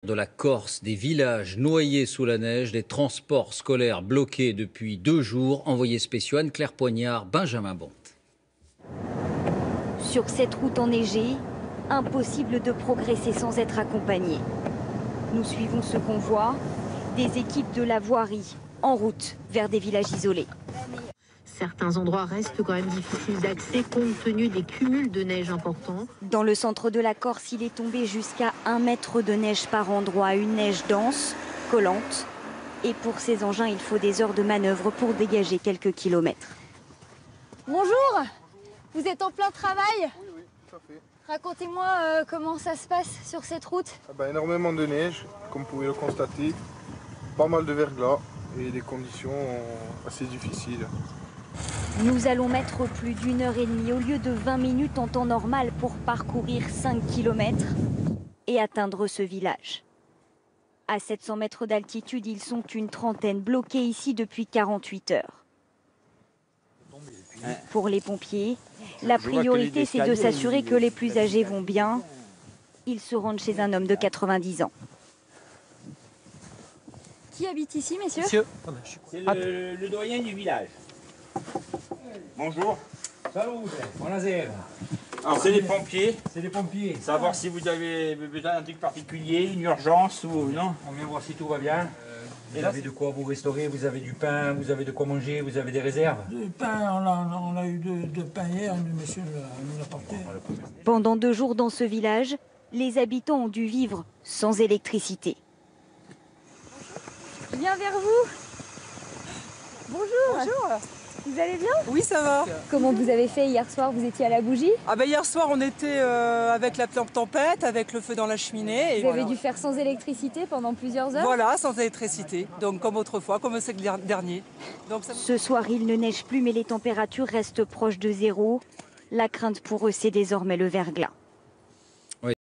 De la Corse, des villages noyés sous la neige, des transports scolaires bloqués depuis 2 jours. Envoyés spéciaux Anne-Claire Poignard, Benjamin Bonte. Sur cette route enneigée, impossible de progresser sans être accompagné. Nous suivons ce convoi, des équipes de la voirie en route vers des villages isolés. Certains endroits restent quand même difficiles d'accès compte tenu des cumuls de neige importants. Dans le centre de la Corse, il est tombé jusqu'à 1 mètre de neige par endroit, une neige dense, collante. Et pour ces engins, il faut des heures de manœuvre pour dégager quelques kilomètres. Bonjour, vous êtes en plein travail? Oui, tout à fait. Racontez-moi comment ça se passe sur cette route. Énormément de neige, comme vous pouvez le constater. Pas mal de verglas et des conditions assez difficiles. Nous allons mettre plus d'1h30 au lieu de 20 minutes en temps normal pour parcourir 5 km et atteindre ce village. À 700 mètres d'altitude, ils sont une trentaine bloqués ici depuis 48 heures. Pour les pompiers, la priorité c'est de s'assurer que les plus âgés vont bien. Ils se rendent chez un homme de 90 ans. Qui habite ici, messieurs? C'est le doyen du village. Bonjour. Salut, buonasera. Alors c'est les pompiers. C'est les pompiers. Savoir si vous avez besoin d'un truc particulier, une urgence ou non. On vient voir si tout va bien. Vous avez de quoi vous restaurer, vous avez du pain, vous avez de quoi manger, vous avez des réserves? Du pain, on a eu de pain hier, le monsieur nous l'a porté. Pendant 2 jours dans ce village, les habitants ont dû vivre sans électricité. Je viens vers vous. Bonjour. Bonjour. Vous allez bien? Oui, ça va. Comment vous avez fait hier soir? Vous étiez à la bougie? Hier soir, on était avec la tempête, avec le feu dans la cheminée. Vous avez dû faire sans électricité pendant plusieurs heures? Voilà, sans électricité. Donc comme autrefois, comme le siècle dernier. Donc, Ce soir, il ne neige plus, mais les températures restent proches de zéro. La crainte pour eux, c'est désormais le verglas.